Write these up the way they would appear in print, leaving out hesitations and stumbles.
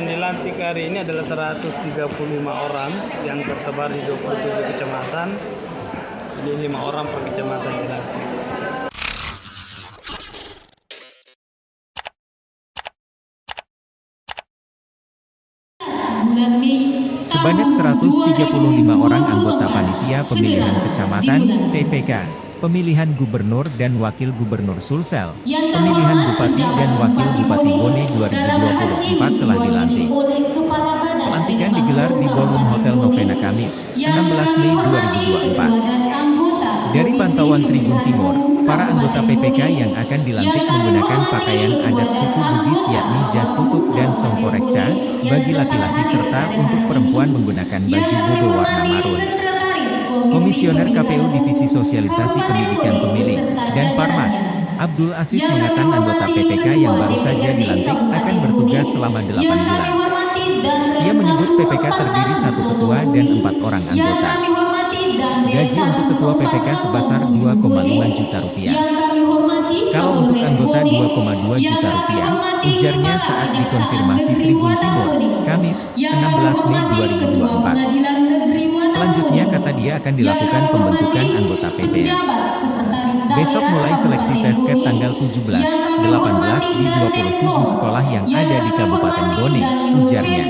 yang dilantik hari ini adalah 135 orang yang tersebar di 27 kecamatan. Jadi 5 orang per kecamatan dilantik. Sebanyak 135 orang anggota panitia pemilihan kecamatan (PPK), pemilihan gubernur dan wakil gubernur Sulsel, pemilihan bupati dan wakil bupati Bone 2024 telah dilantik. Pelantikan digelar di Ballroom Hotel Novena Kamis, 16 Mei 2024. Dari pantauan Tribun Timur, para anggota PPK yang akan dilantik menggunakan pakaian adat suku Bugis yakni jas tutup dan songkorekca, bagi laki-laki serta untuk perempuan menggunakan baju bodo warna marun. Komisioner KPU Divisi Sosialisasi Pendidikan Pemilih dan Parmas, Abdul Aziz mengatakan anggota PPK yang baru saja dilantik akan bertugas selama 8 bulan. Ia menyebut PPK terdiri 1 ketua dan 4 orang anggota. Gaji untuk ketua PPK sebesar 2,5 juta rupiah. Kalau untuk anggota 2,2 juta rupiah, ujarnya saat dikonfirmasi Tribun Timur, Kamis, 16 Mei 2024. Selanjutnya kata dia akan dilakukan pembentukan anggota PPS. Besok mulai seleksi tesket tanggal 17, 18 di 27 sekolah yang ada di Kabupaten Bone, ujarnya.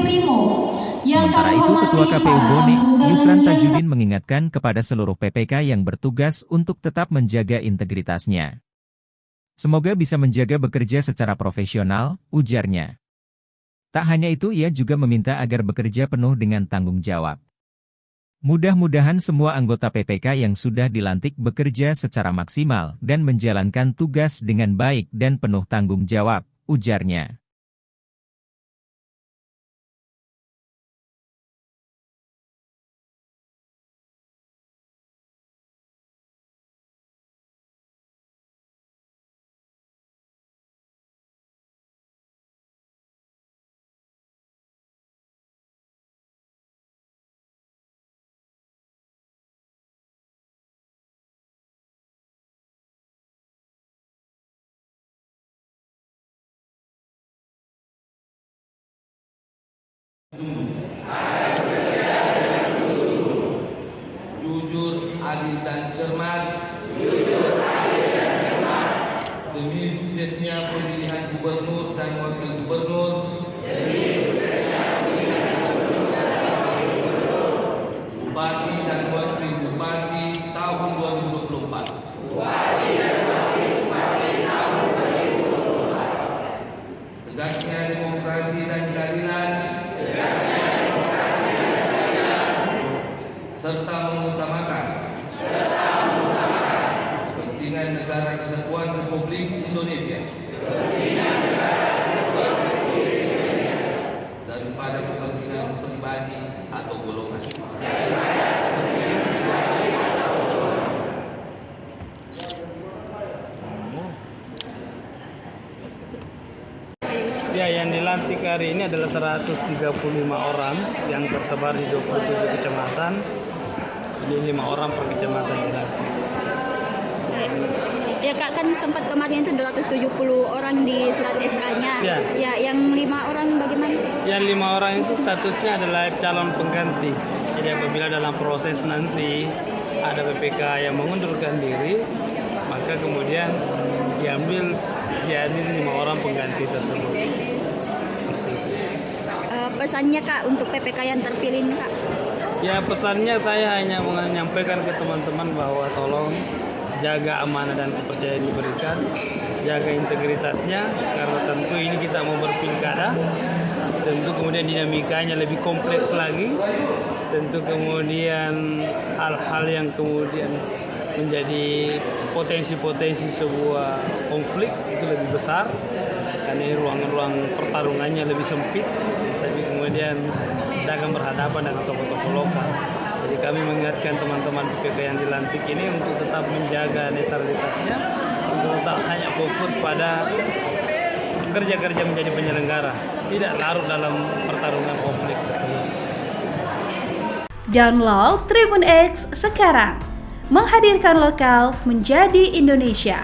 Sementara itu Ketua KPU Bone, Yusran Tajudin mengingatkan kepada seluruh PPK yang bertugas untuk tetap menjaga integritasnya. Semoga bisa menjaga bekerja secara profesional, ujarnya. Tak hanya itu ia juga meminta agar bekerja penuh dengan tanggung jawab. Mudah-mudahan semua anggota PPK yang sudah dilantik bekerja secara maksimal dan menjalankan tugas dengan baik dan penuh tanggung jawab, ujarnya. Jujur, adil dan cermat. Demi suksesnya pemilihan gubernur dan wakil gubernur. Bupati dan wakil bupati tahun 2024. Tegaknya demokrasi dan keadilan. Serta mengutamakan kepentingan negara kesatuan Republik Indonesia daripada kepentingan pribadi atau golongan. Ya, yang dilantik hari ini adalah 135 orang yang tersebar di 27 kecamatan. Jadi 5 orang per kecamatan dilantik. Ya Kak, kan sempat kemarin itu 270 orang di surat SK-nya. Ya, yang 5 orang bagaimana? Yang 5 orang itu statusnya adalah calon pengganti. Jadi apabila dalam proses nanti ada PPK yang mengundurkan diri, maka kemudian diambil 5 orang pengganti tersebut. Pesannya Kak untuk PPK yang terpilih ini Kak? Ya, pesannya saya hanya menyampaikan ke teman-teman bahwa tolong jaga amanah dan kepercayaan diberikan, jaga integritasnya, karena tentu ini kita mau berpilkada, tentu kemudian dinamikanya lebih kompleks lagi, tentu kemudian hal-hal yang kemudian menjadi potensi-potensi sebuah konflik itu lebih besar, karena ruang-ruang pertarungannya lebih sempit, tapi kemudian kita akan berhadapan dengan tokoh-tokoh lokal. Jadi kami mengingatkan teman-teman PPK yang dilantik ini untuk tetap menjaga netralitasnya, untuk tetap hanya fokus pada kerja-kerja menjadi penyelenggara, tidak larut dalam pertarungan konflik tersebut. Download Tribun X sekarang, menghadirkan lokal menjadi Indonesia.